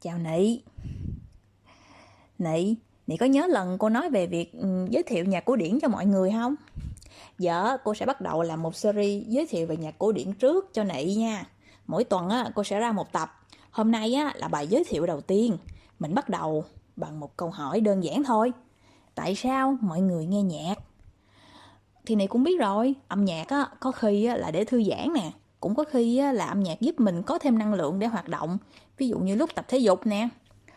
Chào Nị. Nị có nhớ lần cô nói về việc giới thiệu nhạc cổ điển cho mọi người không? Giờ cô sẽ bắt đầu làm một series giới thiệu về nhạc cổ điển trước cho Nị nha. Mỗi tuần cô sẽ ra một tập. Hôm nay là bài giới thiệu đầu tiên. Mình bắt đầu bằng một câu hỏi đơn giản thôi. Tại sao mọi người nghe nhạc? Thì Nị cũng biết rồi, âm nhạc có khi là để thư giãn nè, cũng có khi là âm nhạc giúp mình có thêm năng lượng để hoạt động, ví dụ như lúc tập thể dục nè.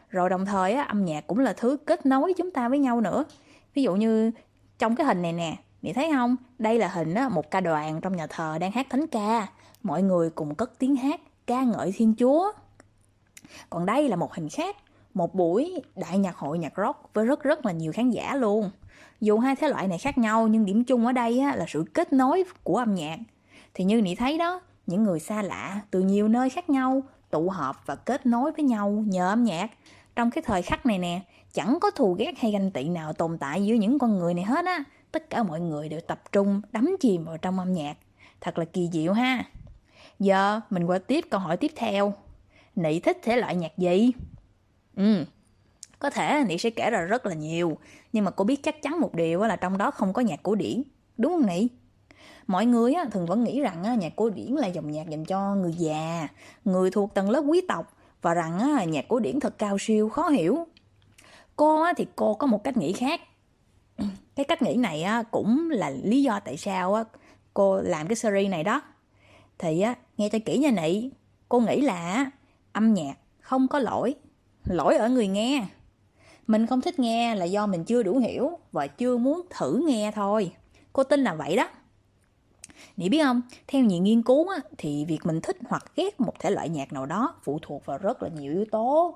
Rồi đồng thời âm nhạc cũng là thứ kết nối chúng ta với nhau nữa. Ví dụ như trong cái hình này nè, Nị thấy không? Đây là hình một ca đoàn trong nhà thờ đang hát thánh ca. Mọi người cùng cất tiếng hát ca ngợi Thiên Chúa. Còn đây là một hình khác, một buổi đại nhạc hội nhạc rock với rất là nhiều khán giả luôn. Dù hai thể loại này khác nhau nhưng điểm chung ở đây là sự kết nối của âm nhạc. Thì như Nị thấy đó, những người xa lạ từ nhiều nơi khác nhau tụ họp và kết nối với nhau nhờ âm nhạc. Trong cái thời khắc này nè, chẳng có thù ghét hay ganh tị nào tồn tại giữa những con người này hết á. Tất cả mọi người đều tập trung đắm chìm vào trong âm nhạc. Thật là kỳ diệu ha. Giờ mình qua tiếp câu hỏi tiếp theo. Nị thích thể loại nhạc gì? Có thể Nị sẽ kể ra rất là nhiều, nhưng mà cô biết chắc chắn một điều là trong đó không có nhạc cổ điển. Đúng không Nị? Mọi người thường vẫn nghĩ rằng nhạc cổ điển là dòng nhạc dành cho người già, người thuộc tầng lớp quý tộc, và rằng nhạc cổ điển thật cao siêu, khó hiểu. Cô thì cô có một cách nghĩ khác. Cái cách nghĩ này cũng là lý do tại sao cô làm cái series này đó. Thì nghe cho kỹ nha Nị. Cô nghĩ là âm nhạc không có lỗi. Lỗi ở người nghe. Mình không thích nghe là do mình chưa đủ hiểu và chưa muốn thử nghe thôi. Cô tin là vậy đó. Nị biết không, theo nhiều nghiên cứu thì việc mình thích hoặc ghét một thể loại nhạc nào đó phụ thuộc vào rất là nhiều yếu tố.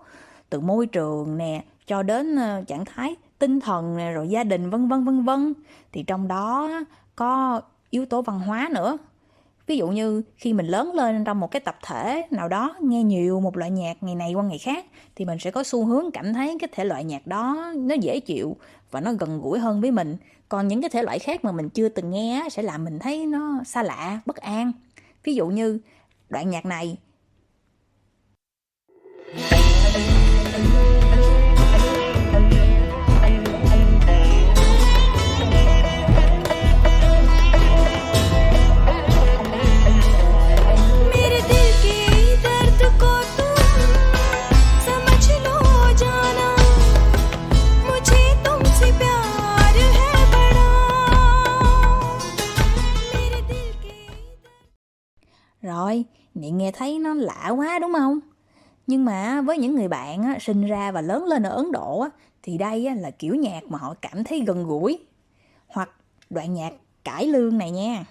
Từ môi trường nè, cho đến trạng thái tinh thần nè, rồi gia đình vân vân. Thì trong đó có yếu tố văn hóa nữa. Ví dụ như khi mình lớn lên trong một cái tập thể nào đó nghe nhiều một loại nhạc ngày này qua ngày khác, thì mình sẽ có xu hướng cảm thấy cái thể loại nhạc đó nó dễ chịu và nó gần gũi hơn với mình. Còn những cái thể loại khác mà mình chưa từng nghe sẽ làm mình thấy nó xa lạ, bất an. Ví dụ như đoạn nhạc này. Rồi, Nị nghe thấy nó lạ quá đúng không? Nhưng mà với những người bạn sinh ra và lớn lên ở Ấn Độ thì đây là kiểu nhạc mà họ cảm thấy gần gũi. Hoặc đoạn nhạc cải lương này nha.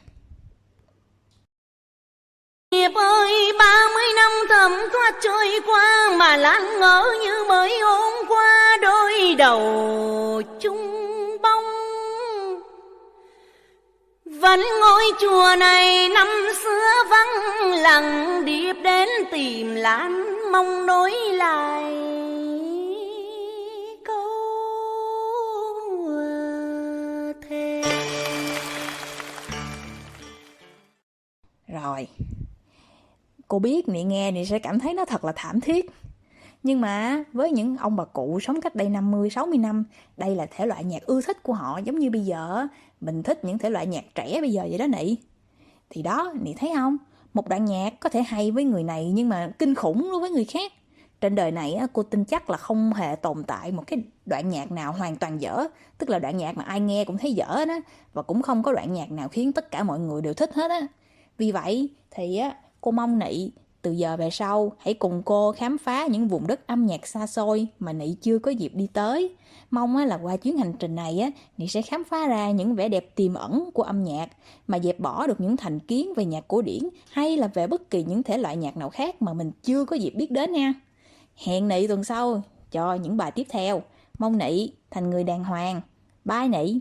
Nghiệp ơi, 30 năm thầm thoát trôi qua mà lãng ngỡ như mới hôm qua, đôi đầu chung bông. Vẫn ngôi chùa này năm xưa vắng lặng, điệp đến tìm Lan mong nối lại câu thề. Rồi, cô biết Nị nghe Nị sẽ cảm thấy nó thật là thảm thiết. Nhưng mà với những ông bà cụ sống cách đây 50-60 năm, đây là thể loại nhạc ưa thích của họ, giống như bây giờ mình thích những thể loại nhạc trẻ bây giờ vậy đó Nị. Thì đó, Nị thấy không? Một đoạn nhạc có thể hay với người này nhưng mà kinh khủng đối với người khác. Trên đời này cô tin chắc là không hề tồn tại một cái đoạn nhạc nào hoàn toàn dở, tức là đoạn nhạc mà ai nghe cũng thấy dở đó, và cũng không có đoạn nhạc nào khiến tất cả mọi người đều thích hết á. Vì vậy thì cô mong Nị từ giờ về sau hãy cùng cô khám phá những vùng đất âm nhạc xa xôi mà Nị chưa có dịp đi tới. Mong là qua chuyến hành trình này Nị sẽ khám phá ra những vẻ đẹp tiềm ẩn của âm nhạc, mà dẹp bỏ được những thành kiến về nhạc cổ điển hay là về bất kỳ những thể loại nhạc nào khác mà mình chưa có dịp biết đến nha. Hẹn Nị tuần sau cho những bài tiếp theo. Mong Nị thành người đàng hoàng. Bye Nị.